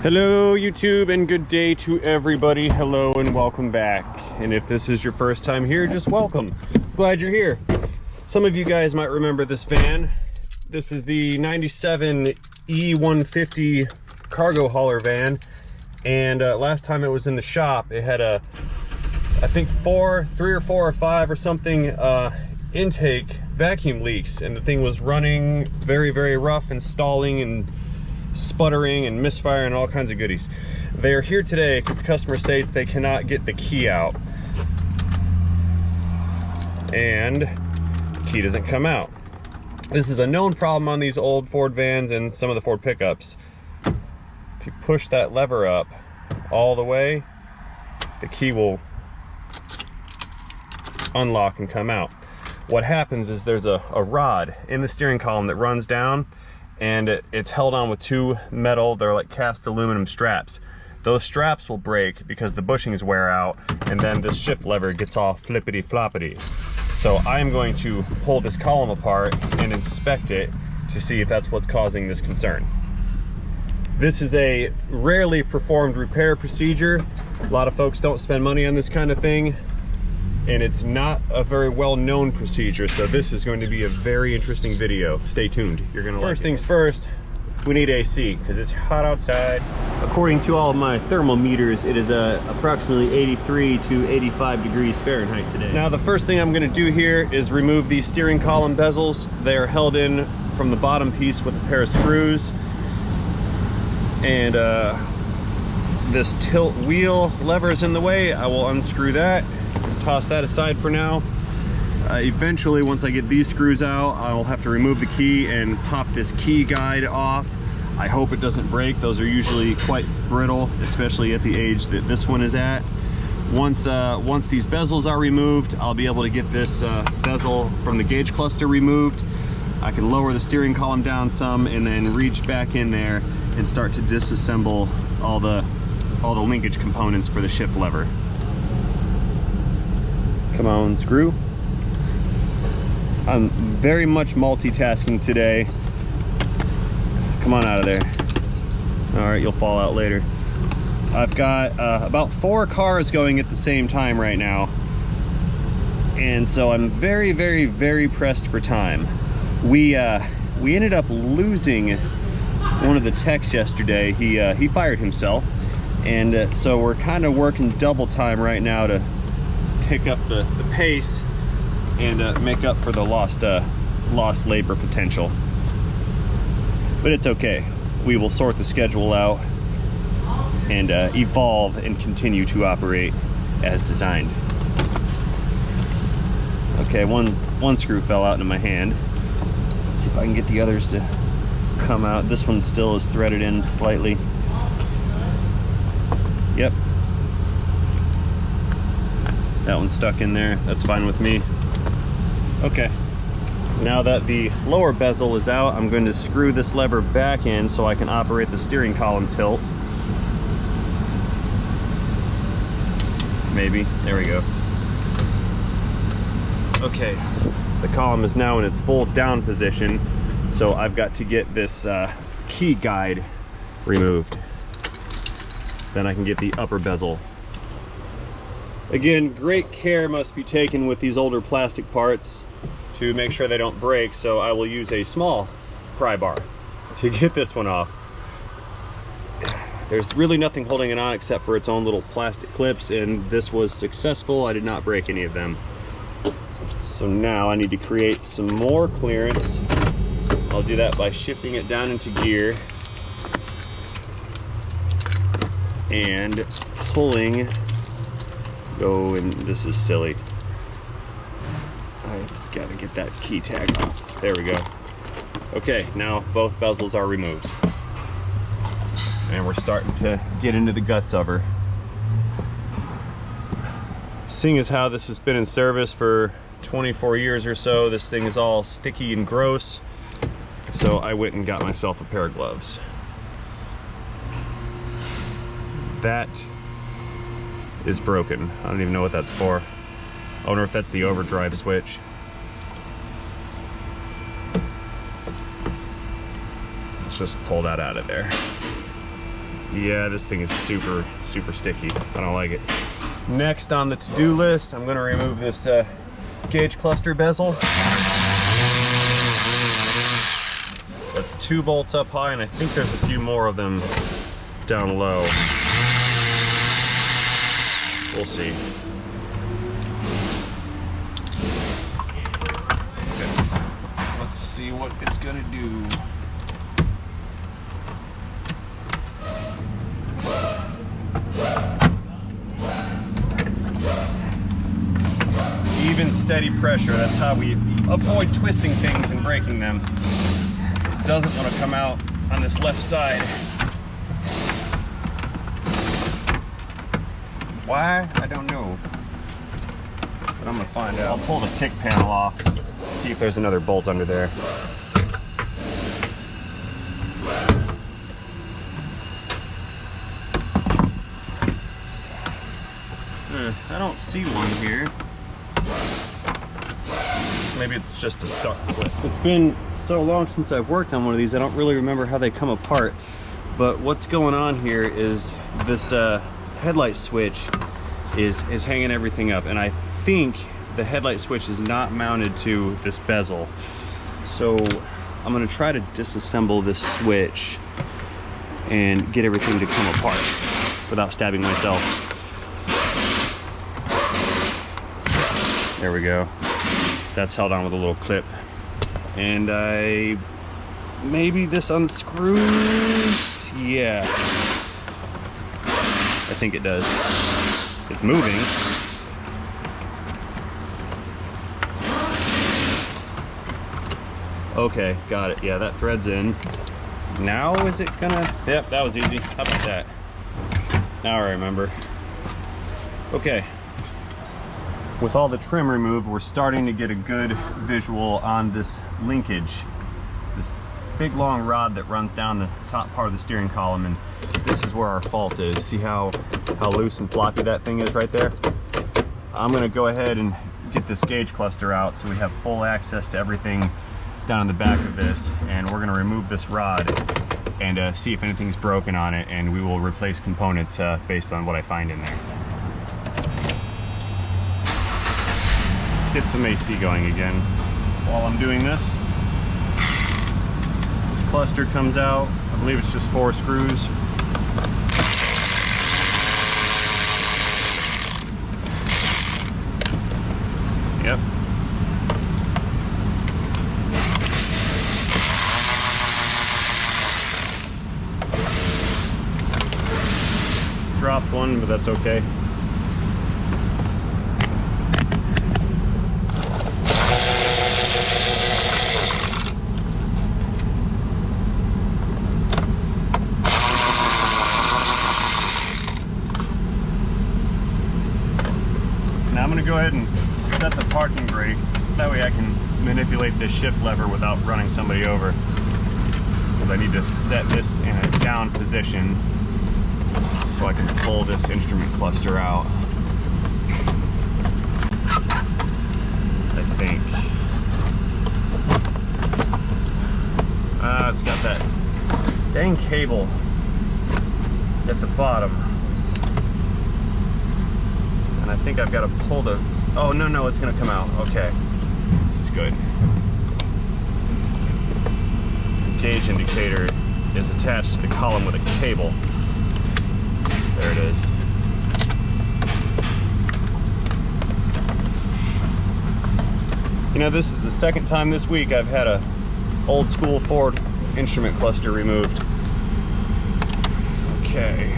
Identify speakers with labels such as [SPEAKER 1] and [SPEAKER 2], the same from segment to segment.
[SPEAKER 1] Hello YouTube, and good day to everybody. Hello and welcome back. And if this is your first time here, just welcome. Glad you're here. Some of you guys might remember this van. This is the 97 E150 cargo hauler van. And last time it was in the shop, it had a, I think three or four or five or something intake vacuum leaks. And the thing was running very, very rough and stalling and sputtering and misfiring and all kinds of goodies. They are here today because the customer states they cannot get the key out, and the key doesn't come out. This is a known problem on these old Ford vans and some of the Ford pickups. If you push that lever up all the way, the key will unlock and come out. What happens is there's a rod in the steering column that runs down, and it's held on with two metal, they're like cast aluminum straps. Those straps will break because the bushings wear out, and then this shift lever gets all flippity floppity. So I'm going to pull this column apart and inspect it to see if that's what's causing this concern. This is a rarely performed repair procedure. A lot of folks don't spend money on this kind of thing, and it's not a very well-known procedure, so this is going to be a very interesting video. Stay tuned, you're gonna like it. First things first, we need AC, because it's hot outside. According to all of my thermometers, it is approximately 83 to 85 degrees Fahrenheit today. Now the first thing I'm gonna do here is remove these steering column bezels. They are held in from the bottom piece with a pair of screws. And this tilt wheel lever is in the way. I will unscrew that. Toss that aside for now. Eventually, once I get these screws out, I'll have to remove the key and pop this key guide off. I hope it doesn't break. Those are usually quite brittle, especially at the age that this one is at. Once these bezels are removed, I'll be able to get this bezel from the gauge cluster removed. I can lower the steering column down some and then reach back in there and start to disassemble all the linkage components for the shift lever. Come on, screw. I'm very much multitasking today. Come on out of there. All right, you'll fall out later. I've got about 4 cars going at the same time right now, and so I'm very, very, very pressed for time. We ended up losing one of the techs yesterday. He fired himself, and so we're kind of working double time right now to pick up the pace and make up for the lost labor potential. But it's okay. We will sort the schedule out and evolve and continue to operate as designed. Okay, one screw fell out into my hand. Let's see if I can get the others to come out. This one still is threaded in slightly. Yep. That one's stuck in there. That's fine with me. Okay. Now that the lower bezel is out, I'm going to screw this lever back in so I can operate the steering column tilt. Maybe. There we go. Okay. The column is now in its full down position, so I've got to get this key guide removed. Then I can get the upper bezel. Again, great care must be taken with these older plastic parts to make sure they don't break, so I will use a small pry bar to get this one off. There's really nothing holding it on except for its own little plastic clips, and this was successful. I did not break any of them. So now I need to create some more clearance. I'll do that by shifting it down into gear and pulling. And this is silly. I've got to get that key tag off. There we go. Okay, now both bezels are removed. And we're starting to get into the guts of her. Seeing as how this has been in service for 24 years or so, this thing is all sticky and gross. So I went and got myself a pair of gloves. That is broken. I don't even know what that's for. I wonder if that's the overdrive switch. Let's just pull that out of there. Yeah, this thing is super sticky. I don't like it. Next on the to-do list, I'm gonna remove this gauge cluster bezel. That's 2 bolts up high, and I think there's a few more of them down low. We'll see. Okay. Let's see what it's gonna do. Even steady pressure, that's how we avoid twisting things and breaking them. It doesn't want to come out on this left side. Why? I don't know. But I'm gonna find out. I'll pull the kick panel off, see if there's another bolt under there. I don't see one here. Maybe it's just a start. It's been so long since I've worked on one of these, I don't really remember how they come apart. But what's going on here is this headlight switch is hanging everything up, and I think the headlight switch is not mounted to this bezel. So I'm gonna try to disassemble this switch and get everything to come apart without stabbing myself. There we go. That's held on with a little clip. And maybe this unscrews. Yeah, I think it does. It's moving. Okay, got it. Yeah, that thread's in. Now is it gonna, yep, that was easy. How about that? Now I remember. Okay. With all the trim removed, we're starting to get a good visual on this linkage. This big long rod that runs down the top part of the steering column, and this is where our fault is. See how loose and floppy that thing is right there? I'm gonna go ahead and get this gauge cluster out so we have full access to everything down in the back of this, and we're gonna remove this rod and see if anything's broken on it, and we will replace components based on what I find in there. Get some AC going again. While I'm doing this cluster comes out. I believe it's just 4 screws. Yep. Dropped one, but that's okay. Now I'm going to go ahead and set the parking brake. That way I can manipulate this shift lever without running somebody over. Because I need to set this in a down position so I can pull this instrument cluster out. I think. It's got that dang cable at the bottom. And I think I've got to pull the, oh no, it's gonna come out. Okay, this is good. The gauge indicator is attached to the column with a cable. There it is. You know, this is the second time this week I've had a old school Ford instrument cluster removed. Okay.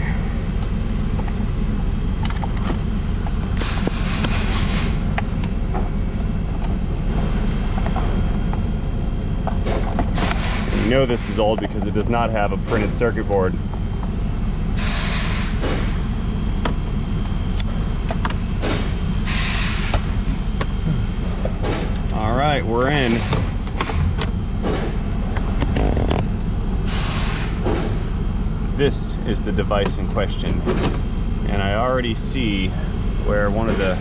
[SPEAKER 1] You know this is old because it does not have a printed circuit board. All right, we're in. This is the device in question, and I already see where one of the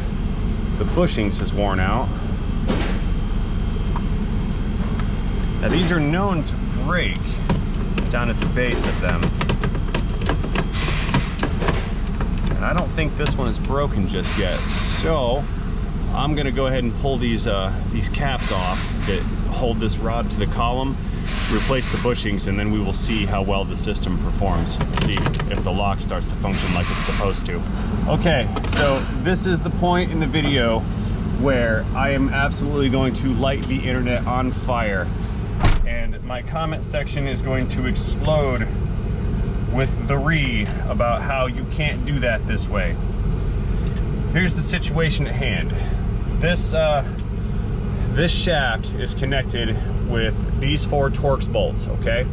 [SPEAKER 1] bushings is worn out. Now these are known to break down at the base of them. think this one is broken just yet. So I'm gonna go ahead and pull these caps off that hold this rod to the column, replace the bushings, and then we will see how well the system performs. See if the lock starts to function like it's supposed to. Okay, so this is the point in the video where I am absolutely going to light the internet on fire, and my comment section is going to explode with the about how you can't do that this way. Here's the situation at hand. This shaft is connected with these 4 Torx bolts, okay?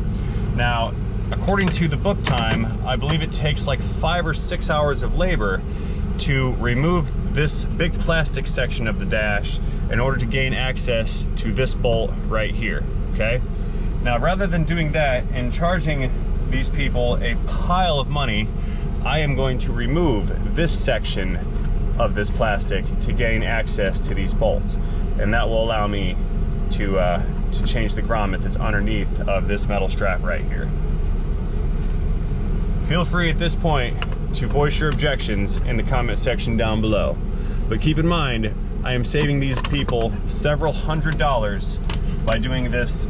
[SPEAKER 1] Now, according to the book time, I believe it takes like 5 or 6 hours of labor to remove this big plastic section of the dash in order to gain access to this bolt right here, okay? Now, rather than doing that and charging these people a pile of money, I am going to remove this section of this plastic to gain access to these bolts, and that will allow me to change the grommet that's underneath of this metal strap right here. Feel free at this point to voice your objections in the comment section down below, but keep in mind I am saving these people several $100s by doing this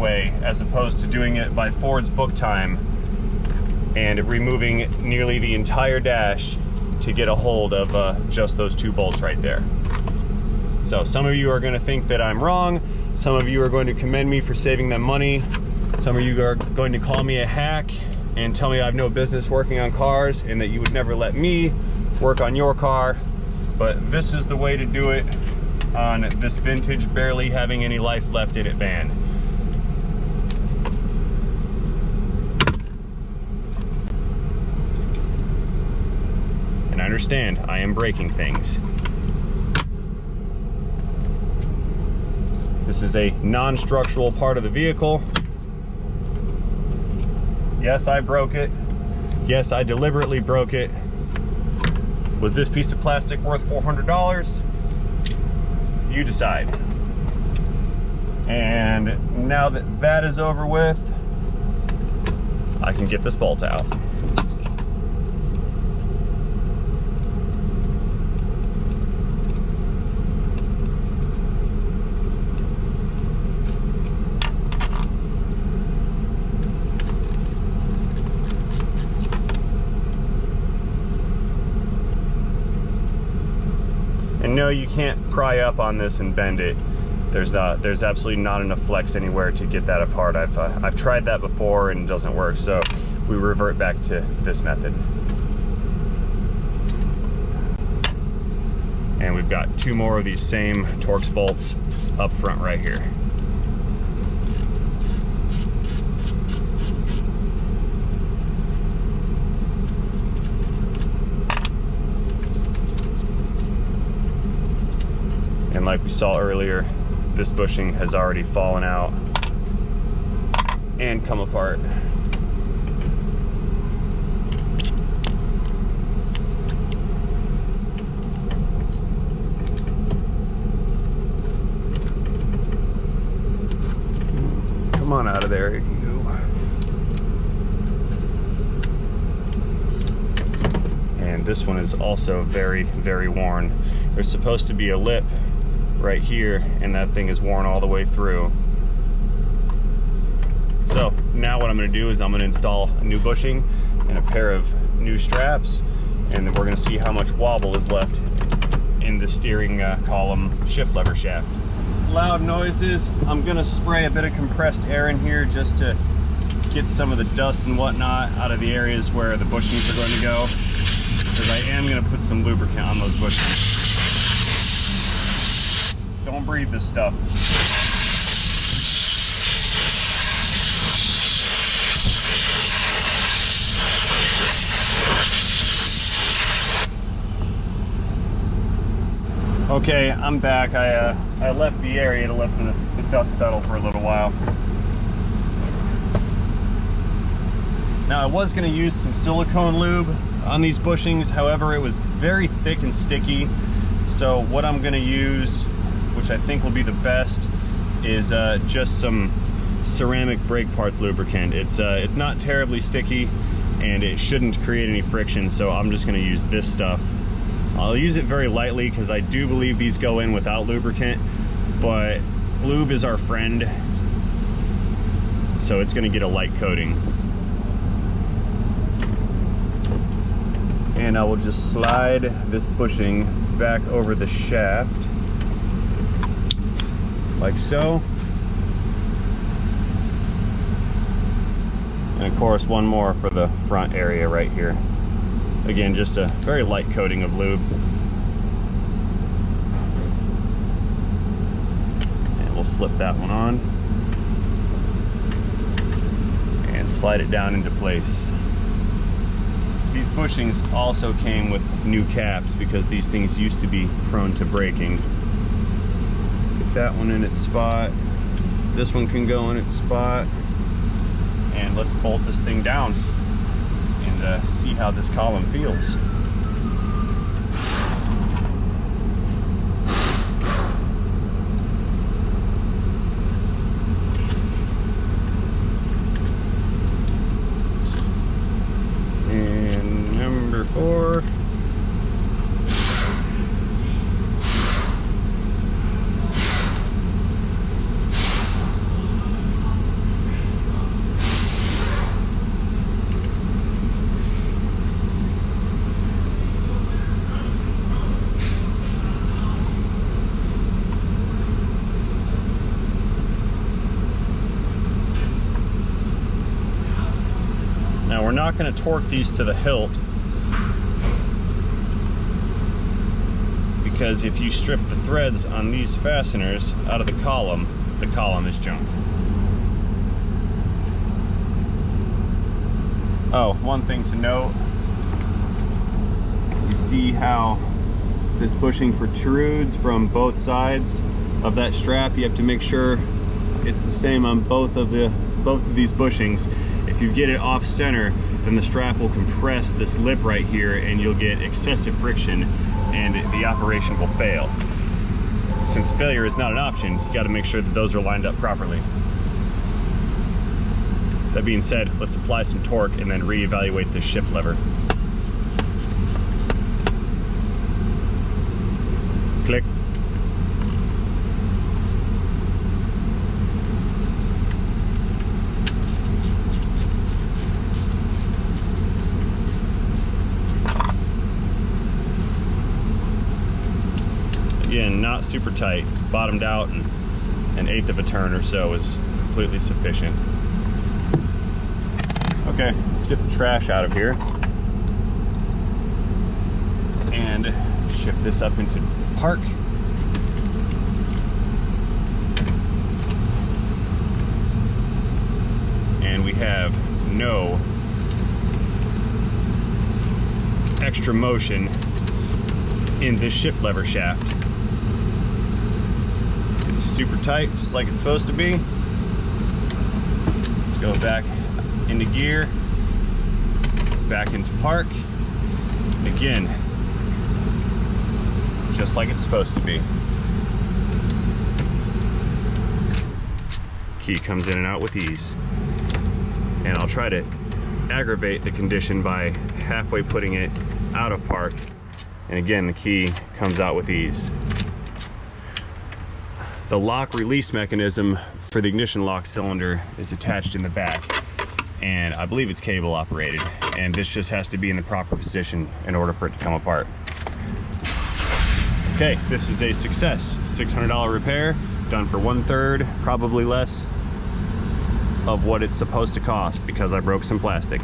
[SPEAKER 1] way as opposed to doing it by Ford's book time and removing nearly the entire dash to get a hold of just those 2 bolts right there. So some of you are going to think that I'm wrong, some of you are going to commend me for saving them money, some of you are going to call me a hack and tell me I have no business working on cars and that you would never let me work on your car, but this is the way to do it on this vintage, barely having any life left in it van. And I understand I am breaking things. This is a non-structural part of the vehicle. Yes, I broke it. Yes, I deliberately broke it. Was this piece of plastic worth $400? You decide. And now that that is over with, I can get this bolt out. No, you can't pry up on this and bend it. There's absolutely not enough flex anywhere to get that apart. I've tried that before and it doesn't work, so we revert back to this method. And we've got 2 more of these same Torx bolts up front right here. And like we saw earlier, this bushing has already fallen out and come apart. Come on out of there, you. And this one is also very, very worn. There's supposed to be a lip right here, and that thing is worn all the way through. So now what I'm going to do is I'm going to install a new bushing and a pair of new straps, and then we're going to see how much wobble is left in the steering column shift lever shaft. Loud noises. I'm going to spray a bit of compressed air in here just to get some of the dust and whatnot out of the areas where the bushings are going to go, because I am going to put some lubricant on those bushings. Don't breathe this stuff. Okay, I'm back. I left the area to let the dust settle for a little while. Now I was going to use some silicone lube on these bushings, however it was very thick and sticky. So what I'm going to use, which I think will be the best, is just some ceramic brake parts lubricant. It's not terribly sticky, and it shouldn't create any friction, so I'm just going to use this stuff. I'll use it very lightly because I do believe these go in without lubricant, but lube is our friend, so it's going to get a light coating. And I will just slide this bushing back over the shaft like so. And of course one more for the front area right here. Again, just a very light coating of lube. And we'll slip that one on and slide it down into place. These bushings also came with new caps because these things used to be prone to breaking. Get that one in its spot. This one can go in its spot. And let's bolt this thing down and see how this column feels. And number 4. Now we're not going to torque these to the hilt, because if you strip the threads on these fasteners out of the column is junk. Oh, one thing to note, you see how this bushing protrudes from both sides of that strap. You have to make sure it's the same on both of these bushings. If you get it off center, then the strap will compress this lip right here and you'll get excessive friction and the operation will fail. Since failure is not an option, you got to make sure that those are lined up properly. That being said, let's apply some torque and then reevaluate this shift lever. Click. Again, not super tight, bottomed out, and an eighth of a turn or so is completely sufficient. Okay, let's get the trash out of here and shift this up into park. And we have no extra motion in this shift lever shaft. It's super tight, just like it's supposed to be. Let's go back into gear, back into park, and again, just like it's supposed to be. Key comes in and out with ease. And I'll try to aggravate the condition by halfway putting it out of park. And again, the key comes out with ease. The lock release mechanism for the ignition lock cylinder is attached in the back, and I believe it's cable operated, and this just has to be in the proper position in order for it to come apart. Okay, this is a success. $600 repair, done for 1/3, probably less of what it's supposed to cost because I broke some plastic.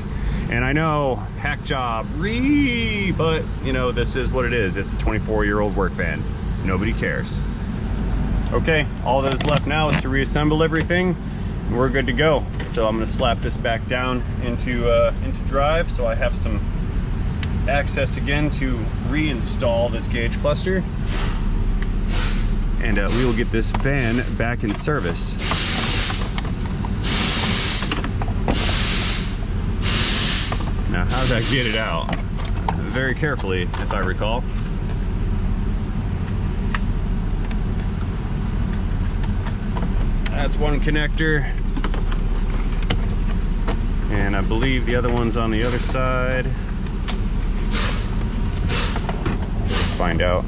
[SPEAKER 1] And I know, hack job, but you know, this is what it is. It's a 24-year-old work van. Nobody cares. Okay, all that is left now is to reassemble everything, and we're good to go. So I'm gonna slap this back down into drive so I have some access again to reinstall this gauge cluster. And we will get this van back in service. Now, how did I get it out? Very carefully, if I recall. That's one connector. And I believe the other one's on the other side. Let's find out.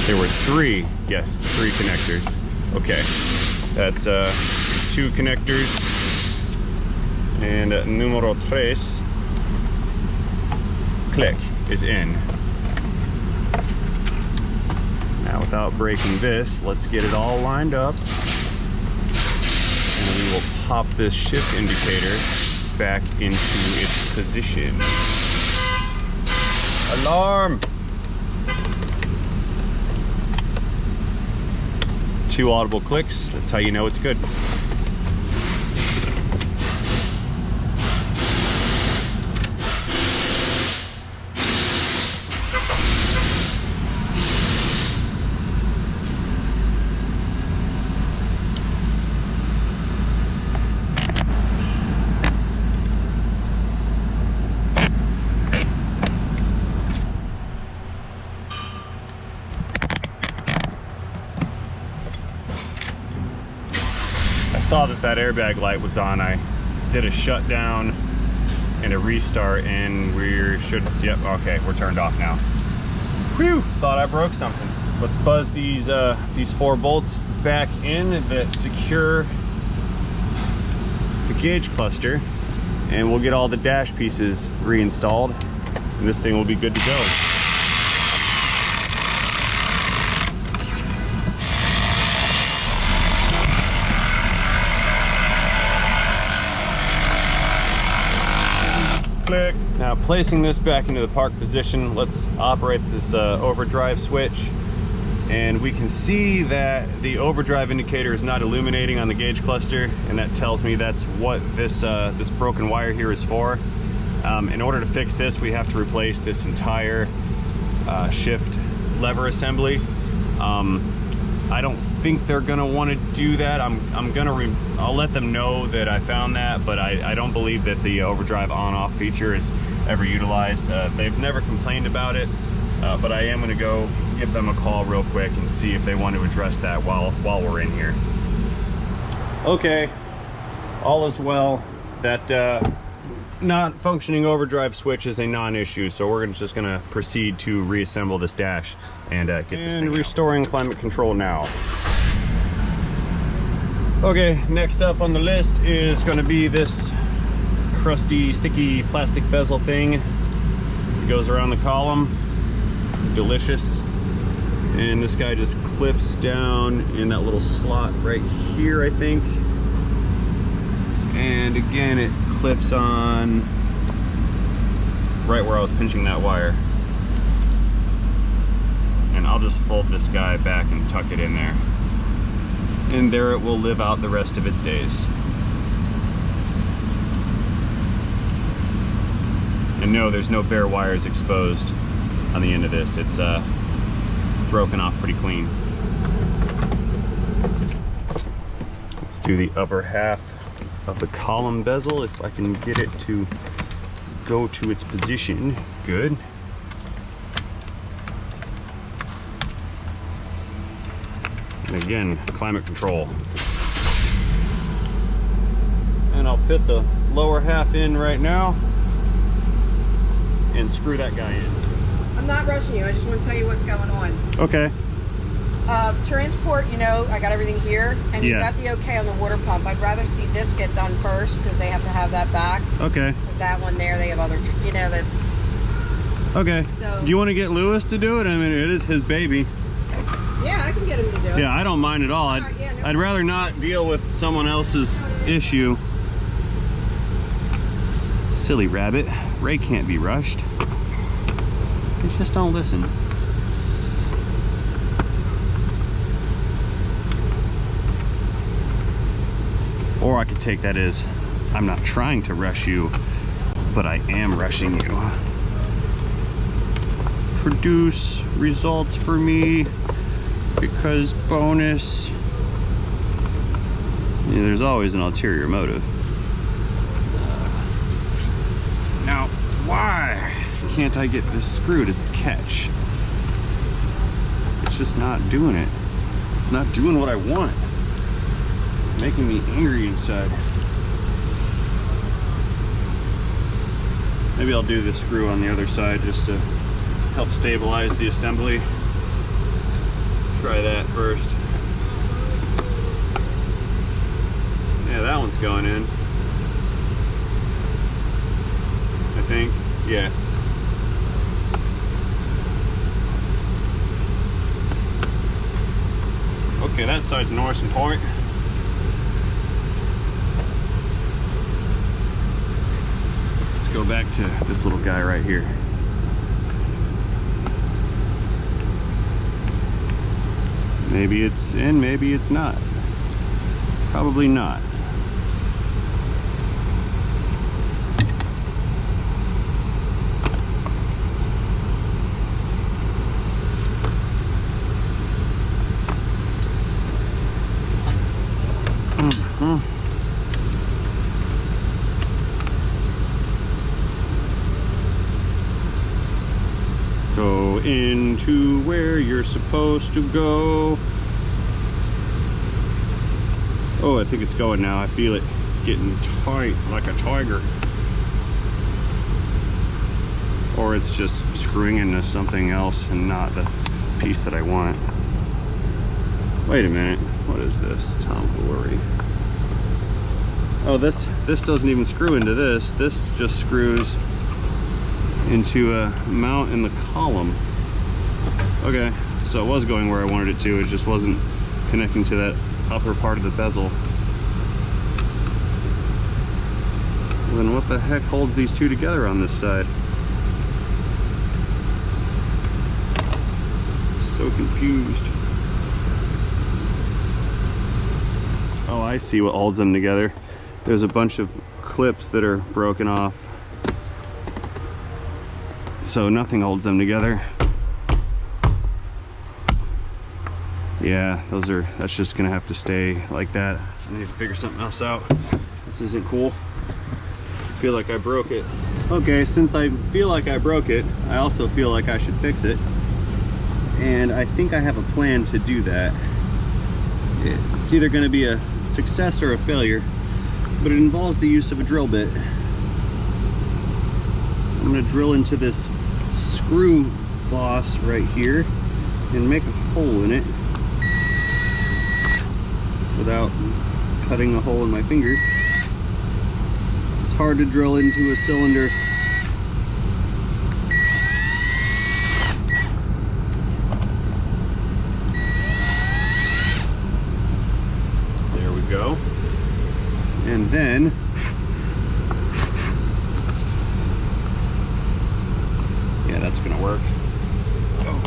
[SPEAKER 1] There were 3, yes, 3 connectors. Okay, that's 2 connectors. And numero 3, click, is in. Now without breaking this, let's get it all lined up. And we will pop this shift indicator back into its position. Alarm! 2 audible clicks, that's how you know it's good. Saw that airbag light was on. I did a shutdown and a restart, and we should, yep, okay, we're turned off now. Whew, thought I broke something. Let's buzz these 4 bolts back in that secure the gauge cluster, and we'll get all the dash pieces reinstalled, and this thing will be good to go. Click. Now placing this back into the park position, let's operate this overdrive switch, and we can see that the overdrive indicator is not illuminating on the gauge cluster, and that tells me that's what this this broken wire here is for. In order to fix this, we have to replace this entire shift lever assembly. I don't think they're gonna want to do that. I'll let them know that I found that, but I don't believe that the overdrive on-off feature is ever utilized. They've never complained about it, but I am gonna go give them a call real quick and see if they want to address that while we're in here. Okay, all is well. That not functioning overdrive switch is a non-issue, so we're just gonna proceed to reassemble this dash and get this thing restoring climate control now. Okay, next up on the list is going to be this crusty, sticky plastic bezel thing. It goes around the column. Delicious. And this guy just clips down in that little slot right here, I think. And again, it clips on right where I was pinching that wire. And I'll just fold this guy back and tuck it in there. And there it will live out the rest of its days. And no, there's no bare wires exposed on the end of this. It's broken off pretty clean. Let's do the upper half of the column bezel, if I can get it to go to its position. Good. And again, climate control. And I'll fit the lower half in right now and screw that guy in.
[SPEAKER 2] I'm not rushing you, I just want to tell you what's going on.
[SPEAKER 1] Okay.
[SPEAKER 2] Transport, you know, I got everything here, and you got the okay on the water pump. I'd rather see this get done first, because they have to have that back.
[SPEAKER 1] Okay.
[SPEAKER 2] Because that one there, they have other, you know, that's...
[SPEAKER 1] Okay.
[SPEAKER 2] So,
[SPEAKER 1] do you want to get Lewis to do it? I mean, it is his baby.
[SPEAKER 2] Yeah, I can get him to do it.
[SPEAKER 1] Yeah, I don't mind at all. I'd rather not deal with someone else's issue. Silly rabbit. Ray can't be rushed. He just don't listen. Or I could take that as, I'm not trying to rush you, but I am rushing you. Produce results for me, because bonus. Yeah, there's always an ulterior motive. Now, why can't I get this screw to catch? It's just not doing it. It's not doing what I want. It's making me angry inside. Maybe I'll do the screw on the other side just to help stabilize the assembly. Try that first. Yeah, that one's going in, I think. Yeah. Okay, that side's nice and tight. Let's go back to this little guy right here. Maybe it's in, maybe it's not. Probably not. Go into where you're supposed to go. Oh, I think it's going now. I feel it. It's getting tight like a tiger. Or it's just screwing into something else and not the piece that I want. Wait a minute. What is this tomfoolery? Oh, this doesn't even screw into this. This just screws into a mount in the column. Okay, so it was going where I wanted it to. It just wasn't connecting to that upper part of the bezel. Then what the heck holds these two together on this side? So confused. Oh, I see what holds them together. There's a bunch of clips that are broken off, so nothing holds them together. Yeah, that's just gonna have to stay like that. I need to figure something else out. This isn't cool. I feel like I broke it. Okay, since I feel like I broke it, I also feel like I should fix it. And I think I have a plan to do that. It's either gonna be a success or a failure, but it involves the use of a drill bit. I'm gonna drill into this screw boss right here and make a hole in it without cutting a hole in my finger. It's hard to drill into a cylinder. There we go. And then yeah, that's gonna work. Oh.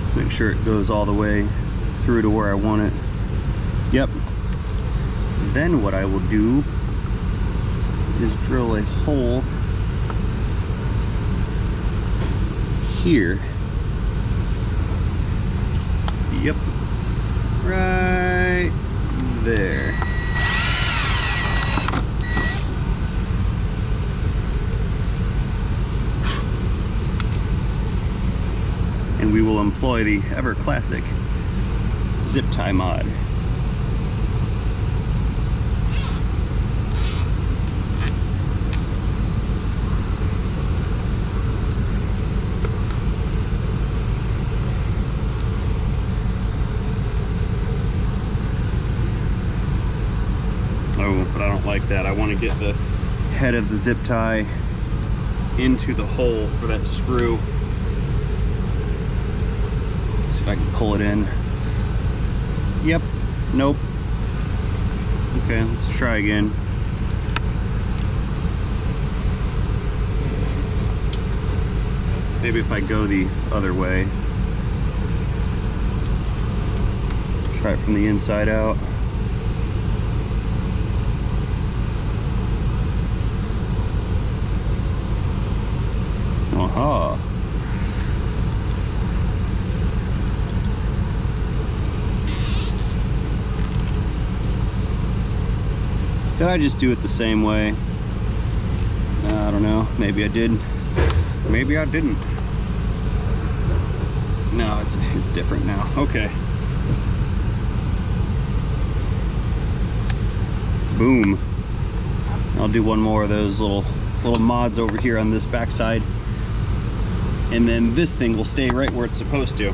[SPEAKER 1] Let's make sure it goes all the way through to where I want it. Yep. Then what I will do is drill a hole here. Yep. Right there. And we will employ the ever classic zip tie mod. Oh, but I don't like that. I want to get the head of the zip tie into the hole for that screw. See if I can pull it in. Yep. Nope. Okay, let's try again. Maybe if I go the other way. Try it from the inside out. Aha. Did I just do it the same way? I don't know. Maybe I did. Maybe I didn't. No, it's different now. Okay. Boom. I'll do one more of those little
[SPEAKER 3] little mods over here on this backside, and then this thing will stay right where it's supposed to.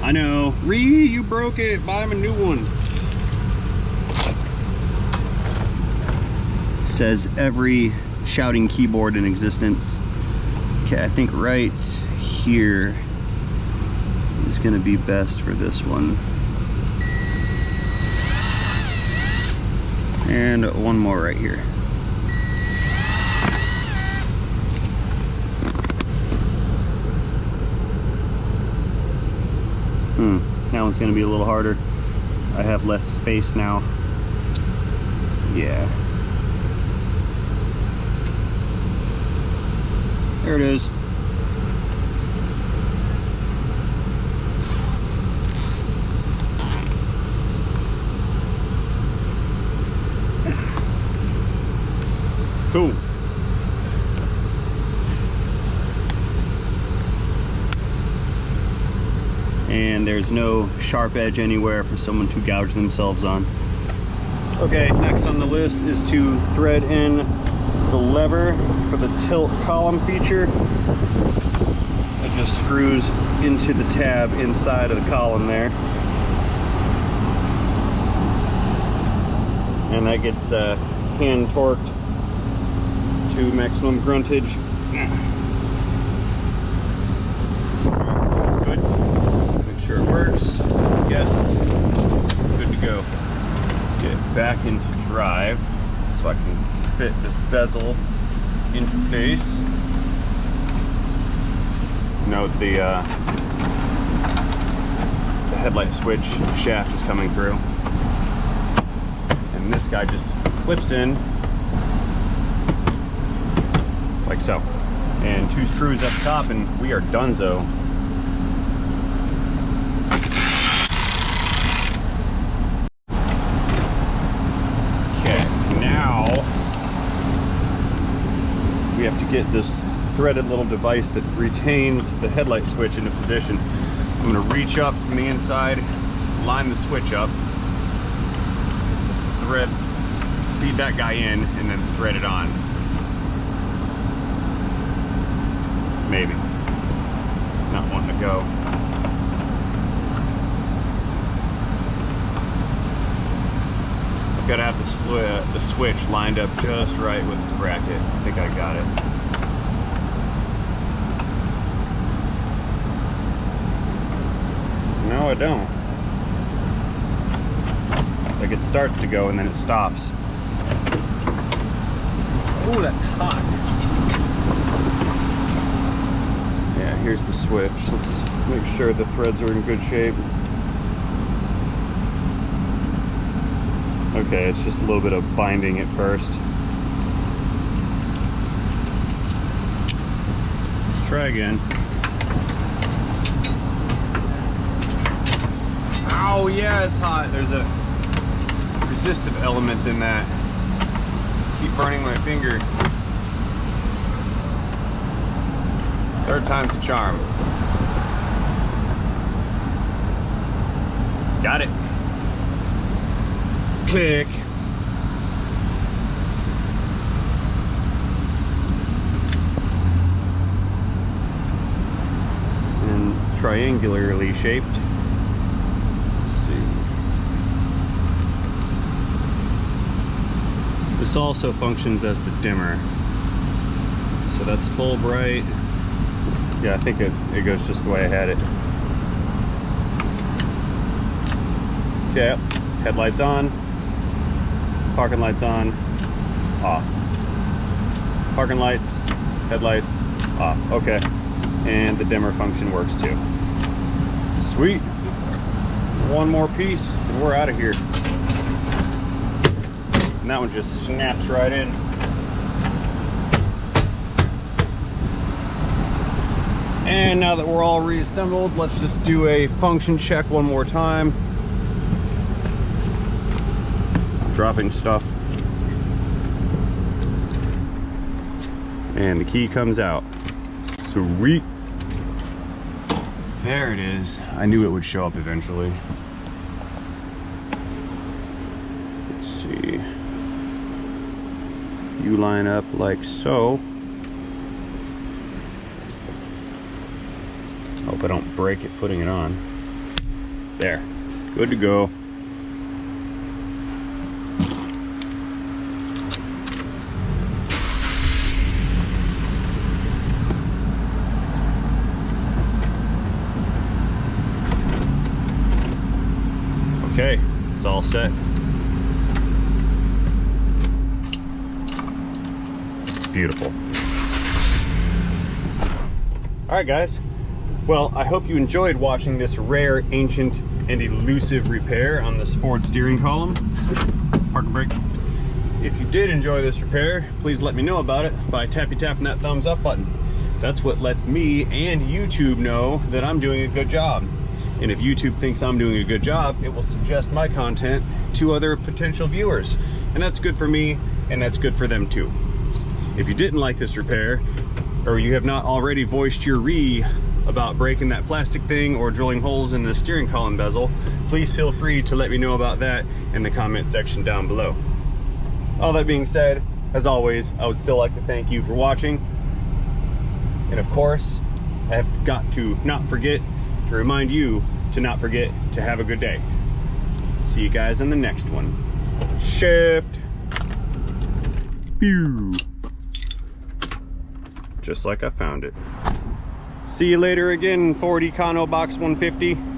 [SPEAKER 3] I know, you broke it, buy him a new one. Says every shouting keyboard in existence. Okay, I think right here is gonna be best for this one. And one more right here. That one's gonna be a little harder. I have less space now. Yeah. There it is. Cool. And there's no sharp edge anywhere for someone to gouge themselves on. Okay, next on the list is to thread in the lever for the tilt column feature. It just screws into the tab inside of the column there. And that gets hand torqued to maximum gruntage. That's good. Let's make sure it works. Yes, good to go. Let's get back into drive so I can fit this bezel interface. Note the headlight switch shaft is coming through, and this guy just clips in like so, and 2 screws at the top, and we are donezo. We have to get this threaded little device that retains the headlight switch into position. I'm going to reach up from the inside, line the switch up, thread, feed that guy in, and then thread it on. Maybe. It's not wanting to go. Gotta have the switch lined up just right with its bracket. I think I got it. No, I don't. Like, it starts to go and then it stops. Ooh, that's hot. Yeah, here's the switch. Let's make sure the threads are in good shape. Okay, it's just a little bit of binding at first. Let's try again. Oh yeah, it's hot. There's a resistive element in that. Keep burning my finger. 3rd time's the charm. Got it. Click. And it's triangularly shaped. Let's see. This also functions as the dimmer. So that's full bright. Yeah, I think it goes just the way I had it. Okay, headlights on. Parking lights on, off. Parking lights, headlights, off. Okay, and the dimmer function works too. Sweet. One more piece and we're out of here. And that one just snaps right in. And now that we're all reassembled, let's just do a function check one more time. Dropping stuff, and the key comes out. Sweet. There it is. I knew it would show up eventually. Let's see. You line up like so. Hope I don't break it putting it on. There, good to go. Okay, it's all set. It's beautiful. All right, guys. Well, I hope you enjoyed watching this rare, ancient, and elusive repair on this Ford steering column. Park and brake. If you did enjoy this repair, please let me know about it by tapping that thumbs up button. That's what lets me and YouTube know that I'm doing a good job. And if YouTube thinks I'm doing a good job, it will suggest my content to other potential viewers. And that's good for me, and that's good for them too. If you didn't like this repair, or you have not already voiced your about breaking that plastic thing or drilling holes in the steering column bezel, please feel free to let me know about that in the comment section down below. All that being said, as always, I would still like to thank you for watching. And of course, I have got to not forget to remind you to not forget to have a good day. See you guys in the next one. Shift. Pew. Just like I found it. See you later again, Ford Econo Box 150.